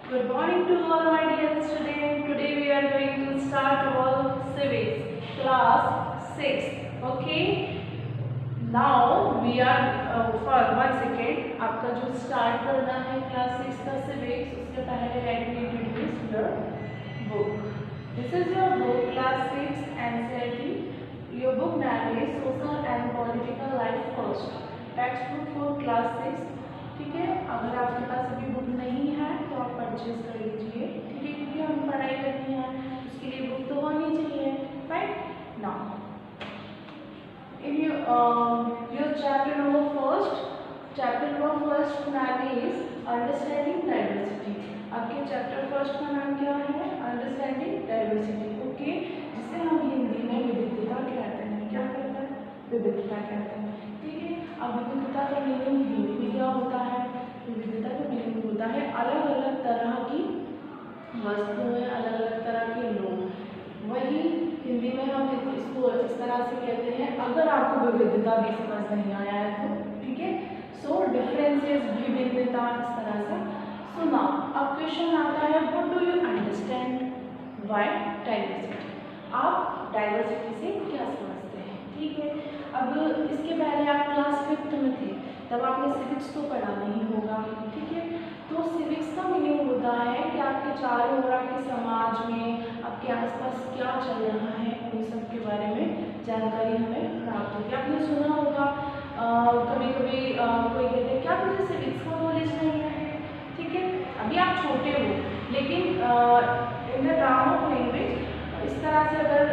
Good morning to all my dear students. Today we are going to start our civics class 6. Okay. Now we are for 1 second. आपका जो start करना है class 6 का civics उसके पहले let me introduce your book. This is your book class 6 NCERT. Your book name is Social and Political Life First. Textbook for class 6. ठीक है, अगर आपके पास अभी बुक नहीं है तो आप परचेज कर लीजिए, ठीक है, क्योंकि हम पढ़ाई करनी है उसके लिए बुक तो होनी चाहिए, right. Now in your chapter number first नाम इज अंडरस्टैंडिंग डाइवर्सिटी। आपके चैप्टर फर्स्ट का नाम क्या है? Understanding diversity. ओके, जिसे हम हिंदी में विविधता कहते हैं। क्या कहते हैं? विविधता कहते हैं, ठीक है। अब विविधता का मीनिंग हिंदी में क्या होता है? विविधता का मीनिंग होता है अलग अलग तरह की वस्तुएं, अलग अलग तरह के लोग। वही हिंदी में हम इसको इस तरह से कहते हैं, अगर आपको विविधता भी समझ नहीं आया है तो, ठीक है। सो डिफरेंसेस, विविधता, इस तरह से। सो नाउ अब क्वेश्चन आता है, what do you understand by diversity? आप डाइवर्सिटी से क्या समझते हैं? ठीक है। अब इसके पहले आप क्लास 5th में थे, तब आपने सिविक्स तो पढ़ा नहीं होगा, ठीक है। तो सिविक्स का मीनिंग होता है कि आपके चारों ओर, आपके समाज में, आपके आसपास क्या चल रहा है, उन सब के बारे में जानकारी हमें प्राप्त होगी। आपने सुना होगा कभी कभी कोई कहते हैं क्या मुझे सिविक्स का नॉलेज नहीं है, ठीक है। अभी आप छोटे हो, लेकिन in the term of language इस तरह से अगर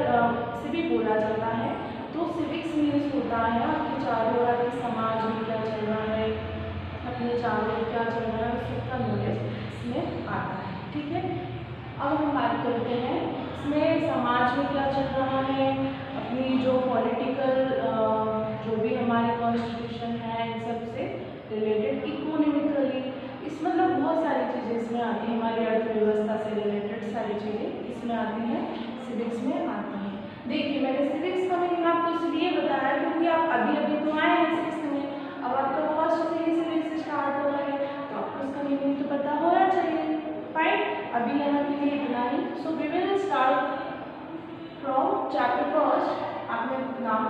से भी बोला जाता है तो सिविक्स मीन्स होता है आपके चारों ओर, आपके समाज में क्या चल रहा है, अपने चारों ओर क्या चल रहा है, उसका नॉलेज इसमें आता है, ठीक है। अब हम बात करते हैं इसमें समाज में क्या चल रहा है, अपनी जो पॉलिटिकल जो भी हमारे कॉन्स्टिट्यूशन है, इन सब से रिलेटेड, इकोनॉमिकली, इस मतलब बहुत सारी चीज़ें इसमें आती हैं, हमारी अर्थव्यवस्था से रिलेटेड सारी चीज़ें इसमें आती हैं, सिविक्स में आती हैं। देखिए, मैंने सिविक्स का मीनिंग आपको इसलिए बताया क्योंकि आप अभी अभी तो आए हैं 6th में, अब आपका फर्स्ट से ही सिविक्स स्टार्ट हो रहा है, तो आपको इसका मीनिंग तो पता होना चाहिए, फाइन। अभी यहाँ के लिए इतना ही। So we will start from chapter first. आपने नाम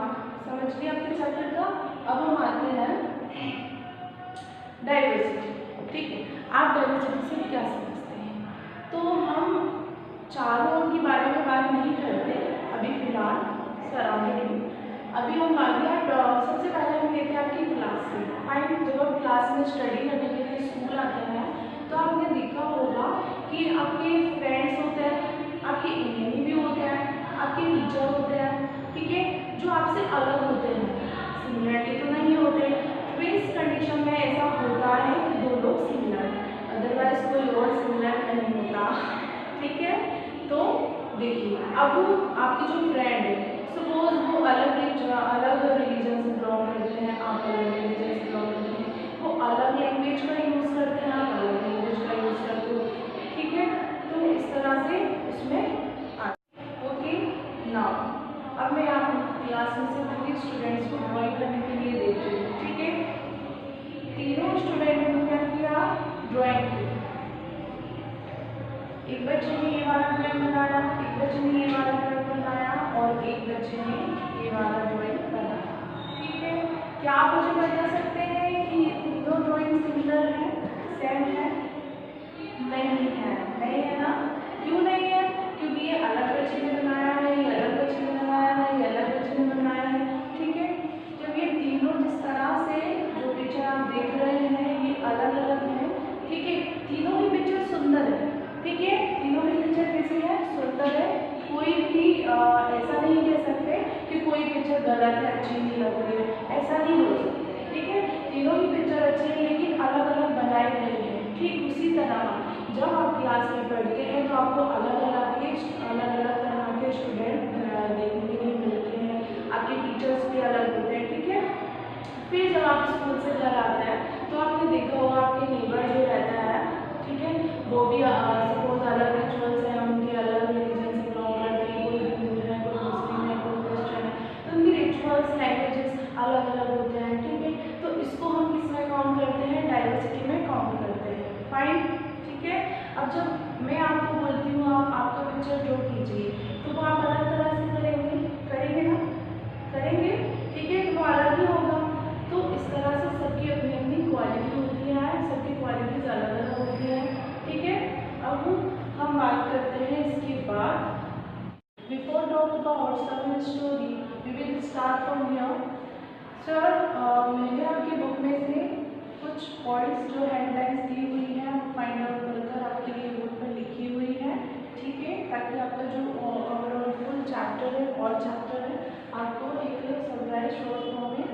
समझ लिया अपने चैप्टर का। अब हम आते हैं डाइवर्सिटी, ठीक है। आप डाइवर्सिटी से क्या समझते हैं? तो हम चारों ओर के बारे में बात नहीं करते अभी फिलहाल, सराउंडिंग। अभी हम आ गया सबसे पहले हम लेते हैं आपकी क्लास से। फाइन, जब आप क्लास में स्टडी करने के लिए स्कूल आते हैं तो आपने देखा होगा कि आपके फ्रेंड्स होते हैं, आपके एनिमी भी होते हैं, आपके टीचर होते हैं, ठीक है, जो आपसे अलग होते हैं, सिमिलरिटी तो नहीं होते। ट्विंस कंडीशन में ऐसा होता है कि दो लोग सिमिलर, अदरवाइज कोई और सिमिलर नहीं होता, ठीक है। तो देखिए, अब आपकी जो फ्रेंड है, सपोज वो अलग रिलीजन से बिलोंग करते हैं, आप अलग रिलीजन से बिलोंग करते हैं, वो अलग लैंग्वेज का यूज़ करते हैं, आप अलग लैंग्वेज का यूज़ करते हो, ठीक है। तो इस तरह से उसमें ओके। नाउ अब मैं आप क्लास में से 3 स्टूडेंट्स को ड्राइंग करने के लिए देती हूँ, ठीक है। तीनों स्टूडेंट ने क्या किया? ड्राइंग की। एक बच्चे ने ये वाला ड्राइंग बनाया, एक बच्चे ने ये वाला ड्राइंग बनाया और एक बच्चे ने ये वाला ड्राइंग बनाया, ठीक है। क्या आप मुझे बता सकते हैं कि ये तीनों ड्राइंग सिमिलर है, सेम है? नहीं है, नहीं है ना? क्यों नहीं है? क्योंकि ये अलग बच्चे ने बनाया है, ये अलग बच्चे ने बनाया है, ये अलग बच्चे ने बनाया है, ठीक है। जब ये तीनों जिस तरह से जो पिक्चर आप देख रहे हैं ये अलग अलग है, ठीक है। तीनों ही पिक्चर सुंदर है, ठीक है, तीनों ही पिक्चर कैसी है? सुंदर है। कोई भी ऐसा नहीं कह सकते कि कोई पिक्चर गलत है, अच्छी नहीं लग रही है, ऐसा नहीं हो सकता, ठीक है। तीनों ही पिक्चर अच्छी है लेकिन अलग अलग बनाई गई है, ठीक उसी तरह जब आप क्लास में पढ़ते हैं तो आपको अलग अलग तरह के स्टूडेंट देखने के लिए मिलते हैं, आपके टीचर्स भी अलग होते हैं, ठीक है। फिर जब आप स्कूल से घर आते हैं तो आपने देखा होगा आपके नेबर जो रहता है, ठीक है, वो भी सपोज अलग रिचुअल्स हैं, उनके अलग रिलीजन से बिलोंग करते हैं, कोई हिंदू है, कोई मुस्लिम है, कोई क्रिश्चियन है, तो उनकी रिचुअल्स, लैंग्वेजेस अलग अलग होते हैं, ठीक है। तो इसको हम किस में काउंट करते हैं? डाइवर्सिटी में काउंट करते हैं, फाइन, ठीक है। अब अब जब मैं आपको बोलती हूँ आप आपका पिक्चर ड्रॉ कीजिए, तो वो आप अलग तरह से करेंगे ना, करेंगे, ठीक है, तो वो अलग ही होगा। तो इस तरह से सबकी अपनी अपनी क्वालिटी होती है, सबकी क्वालिटीज अलग अलग होती है, ठीक है। अब हम बात करते हैं इसके बाद, before talk about some story we will start from here. Sir, मैंने आपकी बुक में से कुछ पॉइंट्स जो हेडलाइंस दी हुई है वो फाइंड आउट कर आपके लिए बोर्ड पर लिखी हुई है, ठीक है, ताकि आपका जो ओवरऑल फुल चैप्टर है और चैप्टर है आपको एक समराइज शॉर्ट फॉर्म में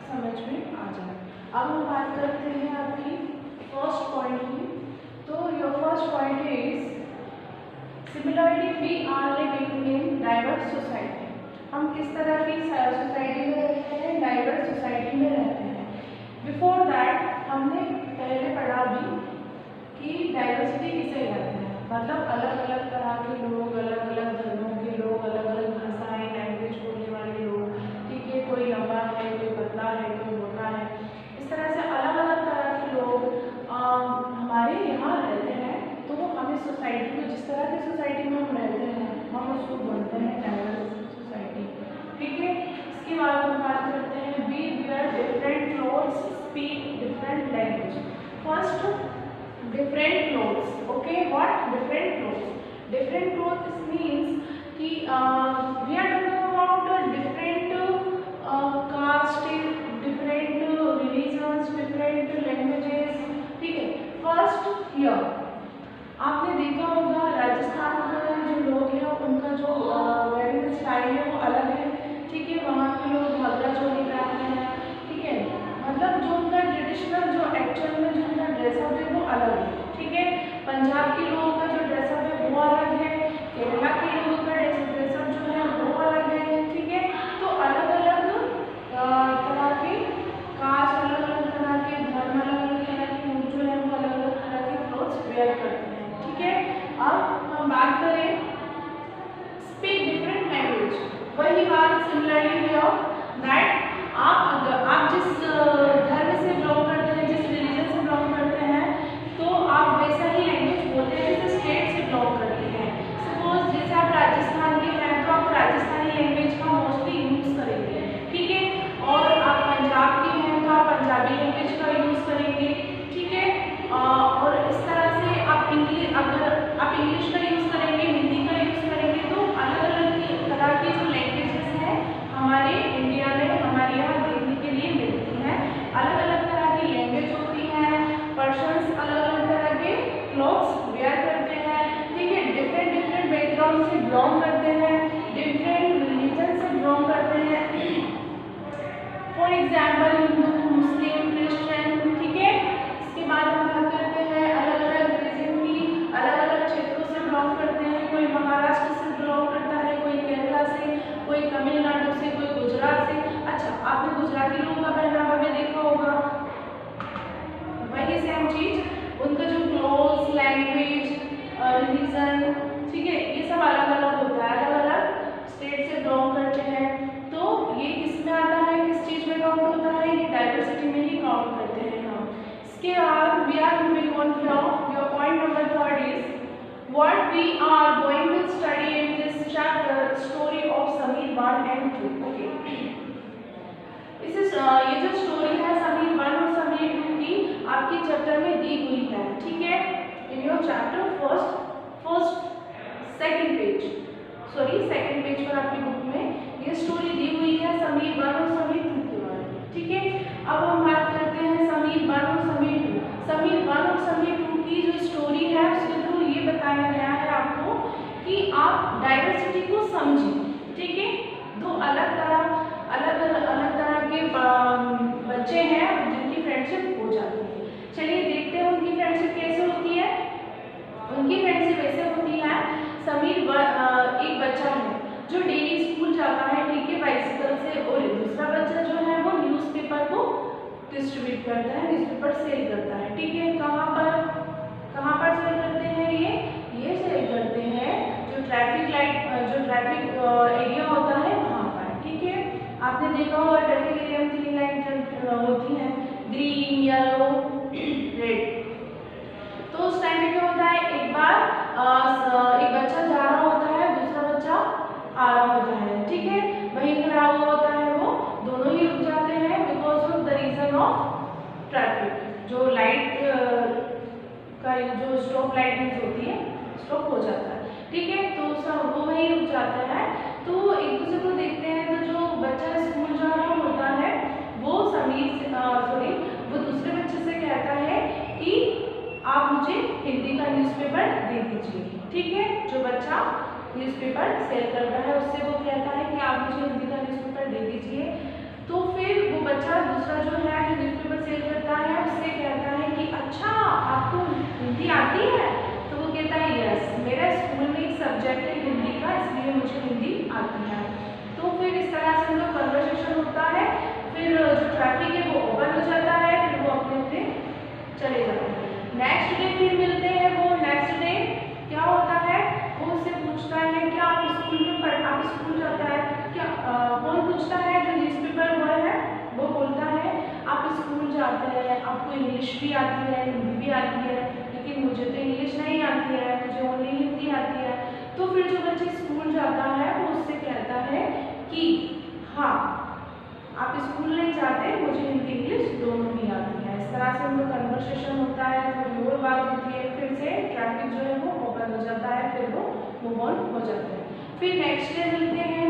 समझ में आ जाए। अब हम बात करते हैं आपकी फर्स्ट पॉइंट की। तो your first point is similarity we are living in diverse society. हम किस तरह की सोसाइटी में रहते हैं? डाइवर्स सोसाइटी में रहते हैं। बिफोर दैट हमने पहले पढ़ा भी कि डाइवर्सिटी किसे कहते हैं, मतलब अलग अलग तरह के लोग, अलग अलग धर्मों के लोग, अलग अलग भाषाएं लैंग्वेज बोलने वाले लोग, ठीक है, कोई लंबा है, कोई पतला है, कोई मोटा है, इस तरह से अलग अलग तरह के लोग हमारे यहाँ रहते हैं। तो वो हमें सोसाइटी को, जिस तरह की सोसाइटी में हम रहते हैं, हम उसको बोलते हैं डाइवर्स सोसाइटी, ठीक है। इसके बाद हम बात करते हैं we wear different clothes, speak different language. First, different clothes, okay, what different clothes? Different clothes means कि we are talking about different caste, different religions, different languages, ठीक है। फर्स्ट हियर आपने देखा होगा राजस्थान में जो लोग हैं उनका जो वेयरिंग स्टाइल है वो अलग है, ठीक है। वहाँ के लोग घाघरा चोली पहनते हैं, ठीक है, मतलब जो उनका ट्रेडिशनल, जो एक्चुअल में जो उनका ड्रेसअप है वो अलग है, ठीक है। पंजाब के लोगों का जो ड्रेसअप है वो अलग है, केरला के लोगों का ड्रेसअप जो है वो अलग है, ठीक है। तो अलग अलग तरह के कास्ट, अलग अलग तरह के धर्म, अलग अलग तरह के लोग जो है वो अलग अलग तरह के क्लोथ्स वेयर करते हैं, ठीक है। अब हम बात करें स्पीक डिफरेंट लैंग्वेज, वही बात सिमिलरली हियर दैट आप जिस धर्म से बिलोंग करते हैं, जिस रिलीजन से बिलोंग करते हैं, तो आप वैसा ही लैंग्वेज बोलते हैं जैसे स्टेट से बिलोंग करते हैं। सपोज जैसे आप राजस्थान के हैं तो आप राजस्थानी लैंग्वेज का मोस्टली यूज़ करेंगे, ठीक है। और आप पंजाब के हैं तो आप पंजाबी लैंग्वेज का यूज़ करेंगे, ठीक है। और इस तरह से आप अगर आप इंग्लिश का यूज़ करेंगे, हिंदी का यूज़ करेंगे, तो अलग अलग तरह की जो लैंग्वेजेस हैं हमारे इंडिया में, हमारे यहाँ देखने के लिए मिलती हैं। अलग अलग तरह की लैंग्वेज होती हैं, पर्सन्स अलग अलग तरह के क्लॉथ्स वेयर करते हैं, ठीक है, डिफरेंट डिफरेंट बैकग्राउंड से बिलोंग करते हैं, डिफरेंट रिलीजन से बिलोंग करते हैं। For example Hindu, Muslim, Christian, ठीक है। इसके बाद हम बात करते हैं अलग अलग रीजन की, अलग अलग क्षेत्रों से बिलोंग करते हैं। कोई महाराष्ट्र से बिलोंग करता है, कोई केरला से, कोई तमिलनाडु से, कोई गुजरात से। अच्छा, आपने गुजराती लोगों का पहनावा भी देखा होगा, वही सेम चीज, उनका जो क्लोथ्स, लैंग्वेज, रिलीजन, ठीक है, ये सब अलग अलग होता है, अलग अलग स्टेट से बिलोंग करते हैं। तो ये किस में आता है, किस चीज में काउंट होता है? ये डाइवर्सिटी में ही काउंट करते हैं हम। इसके बाद we are moving on here. Your point number 3 is what we are going to study in this chapter, story of Sameer 1 and 2, okay। ये जो स्टोरी है समीर 1 और समीर 2 की आपके चैप्टर में दी हुई है, ठीक है, in your chapter second page पर आपकी बुक में ये स्टोरी दी हुई है समीर 1 और समीर 2 के बारे में, ठीक है। अब हम बात करते हैं समीर 1 और समीर 2। समीर 1 और समीर 2 की जो स्टोरी है उसके थ्रू ये बताया गया है आपको कि आप डाइवर्सिटी को समझें, ठीक है। दो अलग तरह के बच्चे हैं जिनकी फ्रेंडशिप हो जाती है। चलिए देखते हैं उनकी फ्रेंडशिप कैसे होती है। उनकी फ्रेंडशिप ऐसे होती है, समीर एक बच्चा है जो डेली स्कूल जाता है, ठीक है, बाइसिकल से, और दूसरा बच्चा जो है वो न्यूज़पेपर को डिस्ट्रीब्यूट करता है, न्यूज़पेपर सेल करता है, ठीक है। कहाँ पर सेल करते हैं? ये सेल करते हैं जो ट्रैफिक एरिया होता है वहाँ पर, ठीक है। आपने देखा होगा ट्रैफिक एरिया में 3 लाइन होती हैं, ग्रीन, येलो, रेड। तो उस टाइम में क्या होता है, स्टॉप लाइट यूज होती है, स्टॉप हो जाता है, ठीक है। तो सब वो वहीं रुक जाता है। तो एक दूसरे को देखते हैं, तो जो बच्चा स्कूल जा रहा होता है वो वो दूसरे बच्चे से कहता है कि आप मुझे हिंदी का न्यूज़पेपर दे दीजिए, ठीक है। जो बच्चा न्यूज़पेपर सेल करता है उससे वो कहता है कि आप मुझे हिंदी का न्यूज़पेपर दे दीजिए। तो फिर वो बच्चा दूसरा जो है जो न्यूज़पेपर सेल करता है उससे कहता है कि अच्छा आपको हिंदी आती है? तो वो कहता है यस, मेरा स्कूल में एक सब्जेक्ट है हिंदी का, इसलिए मुझे हिंदी आती है। तो फिर इस तरह से उनका कन्वर्सेशन होता है। फिर जो ट्रैफिक है वो ओवर हो जाता है, फिर वो अपने अपने चले जाते हैं। नेक्स्ट डे फिर मिलते हैं। वो नेक्स्ट डे क्या होता है, वो उससे पूछता है क्या आप स्कूल जाता है क्या? कौन पूछता है? जो न्यूज़पेपर बॉय है वो बोलता है आप स्कूल जाते हैं, आपको इंग्लिश भी आती है, हिंदी भी आती है, लेकिन मुझे तो इंग्लिश नहीं आती है, मुझे ओनली हिंदी आती है। तो फिर जो बच्चा स्कूल जाता है वो उससे कहता है कि हाँ आप स्कूल नहीं जाते, मुझे हिंदी इंग्लिश दोनों ही आती है। इस तरह से उनका कन्वर्सेशन होता है, थोड़ी और बात होती है, फिर से ट्रैफिक जो है वो ओपन हो जाता है, फिर वो मूव ऑन हो जाते हैं। फिर नेक्स्ट डे मिलते हैं,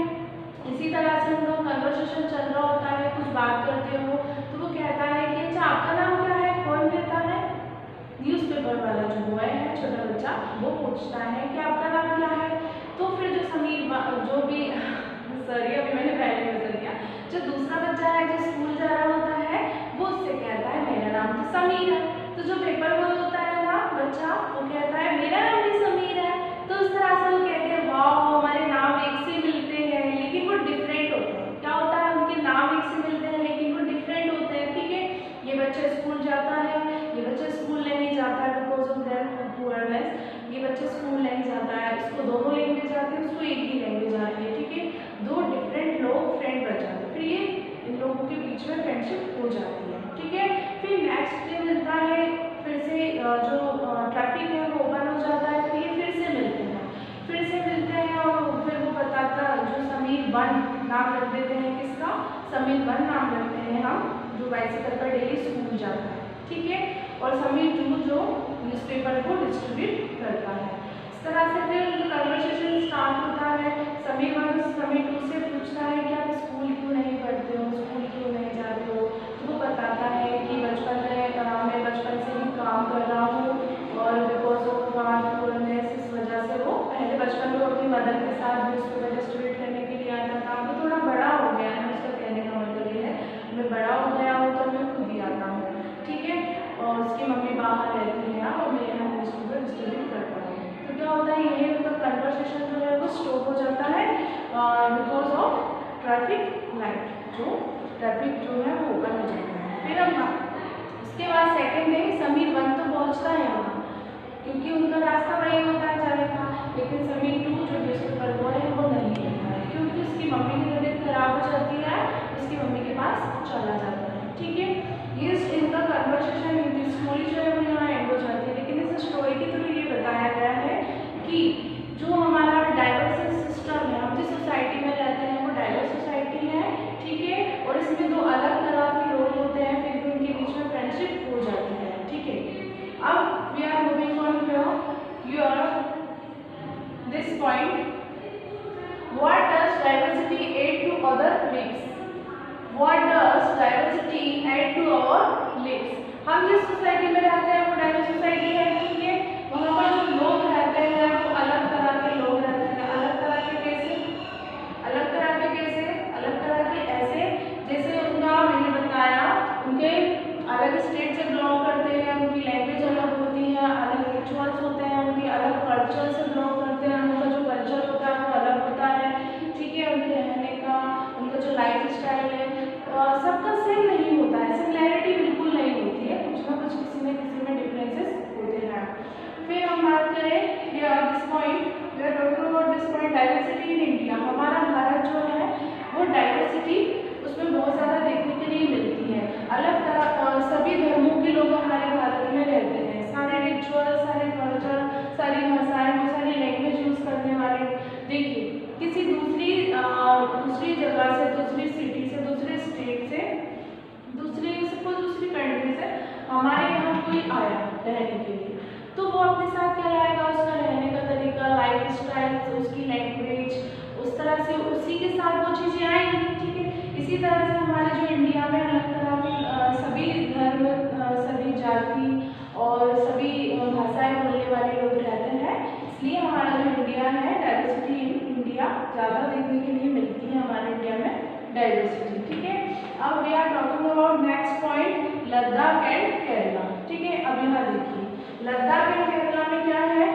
इसी तरह से उनका कन्वर्सेशन चल रहा होता है, कुछ बात करते हो। तो वो कहता है कि अच्छा आपका नाम क्या है? कौन कहता है? न्यूज़पेपर वाला जो बॉय है, छोटा बच्चा, वो पूछता है कि आपका नाम क्या है? तो फिर जो जो भी सॉरी अभी मैंने पहले बता दिया, जो दूसरा बच्चा है जो स्कूल जा रहा होता है वो उससे कहता है मेरा नाम तो समीर है। तो जो पेपर बॉय होता है ना बच्चा, वो कहता है मेरा नाम भी समीर है। तो उस तरह से वो कहते हैं वाह हमारे नाम एक से मिलते हैं लेकिन वो डिफरेंट होते हैं। क्या होता है, उनके नाम एक से मिलते हैं लेकिन वो डिफरेंट होते हैं, ठीक है। ये बच्चा स्कूल जाता है, ये बच्चा स्कूल नहीं जाता है बिकॉज ऑफ देयर पुअरनेस। ये बच्चा स्कूल नहीं जाता है, उसको दोनों लैंग्वेज आती है, उसको एक ही लैंग्वेज आती है, ठीक है। दो डिफरेंट लोग फ्रेंड बन जाते हैं, फिर ये इन लोगों के बीच में फ्रेंडशिप हो जाती है, ठीक है। फिर नेक्स्ट डे मिलता है, फिर से जो ट्रैफिक है वो ओपन हो जाता है, फिर ये फिर से मिलते हैं, और फिर वो बताता जो समीर वन नाम रख देते हैं, किसका? समीर वन नाम रखते हैं हम, जो बाइसिकल पर डेली स्कूल जाता है, ठीक है। और समीर टू जो न्यूज़पेपर को डिस्ट्रीब्यूट करता है। इस तरह से फिर कन्वर्सेशन स्टार्ट होता है। समीर वन समीर टू से पूछता है कि आप स्कूल क्यों नहीं पढ़ते हो, स्कूल क्यों नहीं जाते हो? तो वो बताता है कि मैं बचपन से ही काम कर रहा हूँ और बिकॉज ऑफ पुअरनेस इस वजह से वो पहले बचपन में अपनी मदर के साथ न्यूज़पेपर डिस्ट्रीब्यूट करने के लिए आता था। वो थोड़ा बड़ा हो गया है, उसका कहने का मतलब ये है मैं बड़ा हो गया हूँ तो मैं खुद ही आता हूँ, ठीक है। और उसकी मम्मी बाहर रहती है और मैं यहाँ न्यूज़पेपर डिस्ट्रीब्यूट करता हूँ। तो क्या होता है, ये उनका कन्वर्सेशन जो है वो स्टॉप हो जाता है बिकॉज ऑफ ट्रैफिक लाइट, जो ट्रैफिक जो है वो ओपन हो जाता है। फिर हम उसके बाद सेकेंड डे समीर वन तो पहुँचता है वहाँ, क्योंकि उनका रास्ता वही होता है जाने का, लेकिन समीर टू जो न्यूज़पेपर बॉय है वो नहीं रहता है, क्योंकि उसकी मम्मी की तबीयत खराब हो जाती है, उसकी मम्मी के पास चला जाता है, ठीक है। ये इनका कन्वर्सेशन इनकी स्टोरी जो है वो यहाँ एंड हो जाती है। लेकिन इस स्टोरी के थ्रू ये बताया गया है कि जो हमारा डाइवर्स सिस्टम है, हम जिस सोसाइटी में रहते हैं वो डाइवर्स सोसाइटी है, ठीक है। और इसमें दो अलग तरह के लोग होते हैं, फिर भी उनके बीच में फ्रेंडशिप हो जाती है, ठीक है। अब we are moving on your this point, what does diversity add to other lives? What does diversity add to our lives? हम जिस सोसाइटी में रहते हैं वो डाइवर्स सोसाइटी है, ठीक है। वहाँ पर जो लोग रहते हैं वो अलग तरह के लोग रहते हैं। अलग तरह के कैसे? अलग तरह के कैसे? अलग तरह के ऐसे जैसे उनका मैंने बताया, उनके अलग स्टेट से बिलोंग करते हैं, उनकी लैंग्वेज अलग होती है, अलग रिचुअल्स होते हैं, उनके अलग कल्चर से बिलोंग करते हैं, उनका जो कल्चर होता है वो अलग होता है, ठीक है। उनके रहने का, उनका जो लाइफ स्टाइल है सबका सेम नहीं होता है, सिमिलैरिटी बिल्कुल नहीं होती है, कुछ ना कुछ किसी में डिफरेंसेस होते हैं। फिर हम बात करें this point, we are talking about this point diversity in India. हमारा भारत जो है वो डाइवर्सिटी उसमें बहुत ज़्यादा देखने के लिए मिलती है। अलग तरह सभी धर्मों के लोग हमारे भारत में रहते हैं, सारे रिचुअल, सारे कल्चर, सारी भाषाएँ, सारी लैंग्वेज यूज़ करने वाले। देखिए किसी दूसरी जगह से, दूसरी सिटी से, दूसरे स्टेट से, दूसरी कंट्री से हमारे यहाँ कोई आया रहने के लिए, तो वो अपने साथ क्या लाएगा, उसका रहने का तरीका, लाइफ स्टाइल, उसकी लैंग्वेज, उस तरह से उसी के साथ वो चीज़ें आएंगी, ठीक है। इसी तरह से हमारे जो इंडिया में अलग तरह के सभी धर्म, सभी जाति और सभी भाषाएं बोलने वाले लोग रहते हैं, इसलिए हमारा जो इंडिया है, डाइवर्सिटी इन इंडिया ज़्यादा देखने के लिए मिलती है हमारे इंडिया में डाइवर्सिटी, ठीक है। अब we are talking about next point, Ladakh and Kerala, ठीक है। अब यहाँ देखिए लद्दाख एंड केरला में क्या है,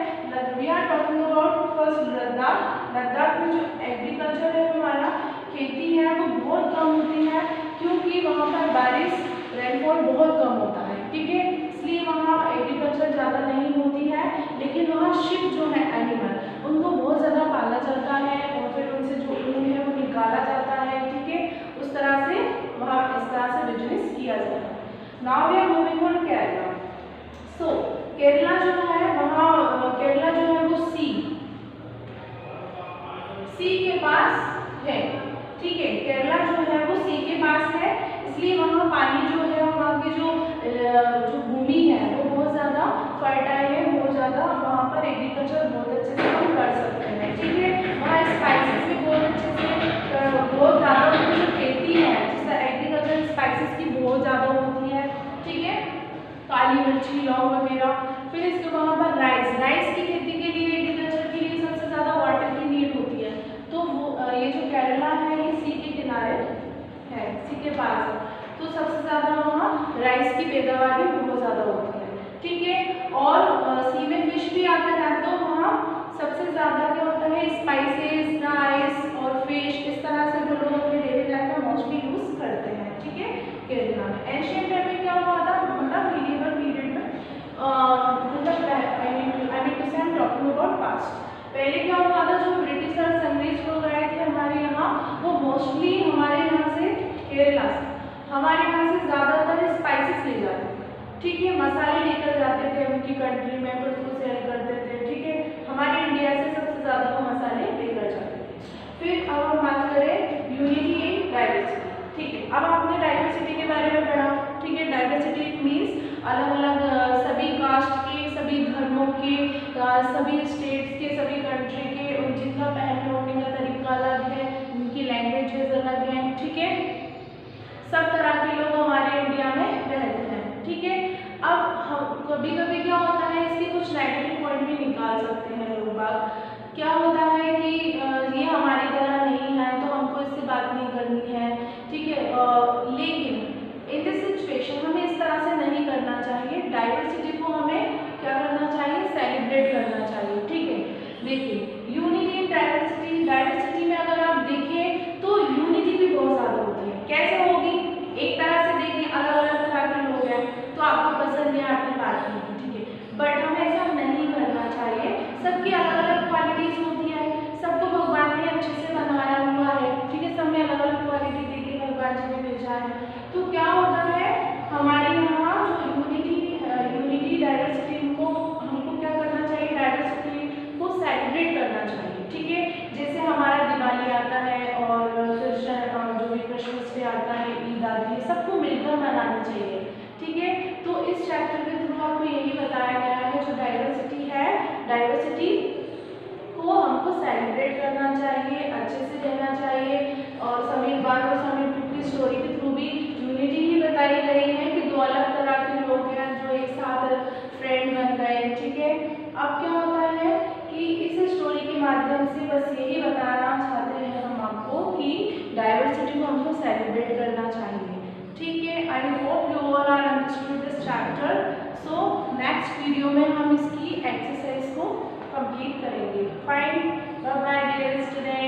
we are talking about first Ladakh. Ladakh में जो एग्रीकल्चर है हमारा, खेती है, वो बहुत कम होती है, क्योंकि वहाँ पर बारिश, रेनफॉल बहुत कम होता है, ठीक है, इसलिए वहाँ एग्रीकल्चर ज़्यादा नहीं होती है। लेकिन वहाँ शिप जो है एनिमल, उनको बहुत ज़्यादा पाला जाता है और फिर उनसे जो ऊन है वो निकाला जाता है, ठीक है। उस तरह से वहाँ इस तरह से बिजनेस किया जाता है। Now we are moving on Kerala. So Kerala जो है, वहाँ केरला जो है वो सी के पास है, ठीक है। केरला जो है वो सी के पास है, इसलिए वहाँ पानी जो है, वहाँ की जो भूमि है वो बहुत ज़्यादा फर्टाइल है, बहुत ज़्यादा, वहाँ पर एग्रीकल्चर बहुत अच्छे से हम कर सकते हैं, ठीक है। वहाँ स्पाइसेस भी बहुत अच्छे से, बहुत ज़्यादा उनकी जो खेती है, जिससे एग्रीकल्चर स्पाइसेस की बहुत ज़्यादा होती है, ठीक है, काली मिर्ची, लौंग वगैरह। फिर इसके वहाँ पर राइस की खेती के लिए, एग्रीकल्चर के लिए सबसे ज़्यादा वाटर की नीड होती है, तो वो ये जो केरला है ये सी के किनारे है, सी के पास है, तो सबसे ज़्यादा वहाँ राइस की पैदावार भी बहुत ज़्यादा होती है, ठीक है। और सी में फिश भी आते हैं, तो वहाँ सबसे ज़्यादा क्या होता है, स्पाइसेस, राइस और फिश, इस तरह से जो लोग अपने डेली लाइफ में मोस्टली यूज़ करते हैं, ठीक है, केरला में। एंशिएंट टाइम में क्या हुआ था, मतलब मीडिएवल पीरियड में, मतलब आई मीन टू से I am talking about past. पहले क्या हुआ था, जो ब्रिटिशर्स, अंग्रेज लोग आए थे हमारे यहाँ, वो मोस्टली हमारे यहाँ से, केरला से, हमारे यहाँ से ज़्यादातर स्पाइसेस ले जाते थे, ठीक है, मसाले लेकर जाते थे उनकी कंट्री में, फिर उसको सेल करते थे, ठीक है। हमारे इंडिया से सबसे ज़्यादा वो मसाले लेकर जाते थे। फिर अब हम बात करें यूनिटी इन डाइवर्सिटी, ठीक है। अब आपने डाइवर्सिटी के बारे में पढ़ा, ठीक है। डाइवर्सिटी मीन्स अलग अलग सभी कास्ट के, सभी धर्मों के, सभी स्टेट्स के, सभी कंट्री के, जिनका पहनने ओढ़ने का तरीका अलग है, उनकी लैंग्वेजेस अलग हैं, ठीक है। सब तरह के लोग हमारे इंडिया में रहते हैं, ठीक है। अब हम कभी कभी क्या होता है, इसके कुछ नेगेटिव पॉइंट भी निकाल सकते हैं लोग बाग। क्या होता है कि ये हमारी तरह नहीं है, तो हमको इससे बात नहीं करनी है, ठीक है। लेकिन इन दिस सिचुएशन हमें इस तरह से नहीं करना चाहिए। डाइवर्सिटी को हमें क्या करना चाहिए, सेलिब्रेट करना चाहिए, ठीक है। देखिए यूनिटी इन डाइवर्सिटी, डाइवर्सिटी में अगर आप देखें तो यूनिटी भी बहुत ज़्यादा होती है। कैसे होगी, एक तरह से देखिए अलग अलग तरह के लोग हैं, तो आपको पसंद है, आपने बात की, ठीक है, बट हमें ऐसा नहीं करना चाहिए। सबकी अलग अलग क्वालिटीज होती है, सबको भगवान ने अच्छे से बनाया हुआ है, ठीक है, सब में अलग अलग क्वालिटी देके भगवान जी ने भेजा है। तो क्या होता है, हमारे यहाँ जो यूनिटी डाइवर्सिटी को हमको क्या करना चाहिए, डाइवर्सिटी को सेलिब्रेट करना चाहिए, ठीक है। जैसे हमारा दिवाली आता है और फिर जो भी क्रिसमस डे आता है, ईद आती है, सबको मिलकर मनाना चाहिए, ठीक है। तो इस चैप्टर के थ्रू आपको यही बताया गया है, जो डाइवर्सिटी है, डाइवर्सिटी को हमको सेलिब्रेट करना चाहिए, अच्छे से रहना चाहिए। और समीर बात और समीर टू की स्टोरी के थ्रू भी यूनिटी ही बताई गई है कि दो अलग तरह के लोग हैं जो एक साथ फ्रेंड बन गए, ठीक है। अब क्या होता है कि इस स्टोरी के माध्यम से बस यही बताना चाहते हैं हम आपको कि डाइवर्सिटी को हमको सेलिब्रेट करना चाहिए, ठीक है। I hope you all are understood this chapter. So next video में हम इसकी एक्सरसाइज को कंप्लीट करेंगे। Fine, bye bye dear student.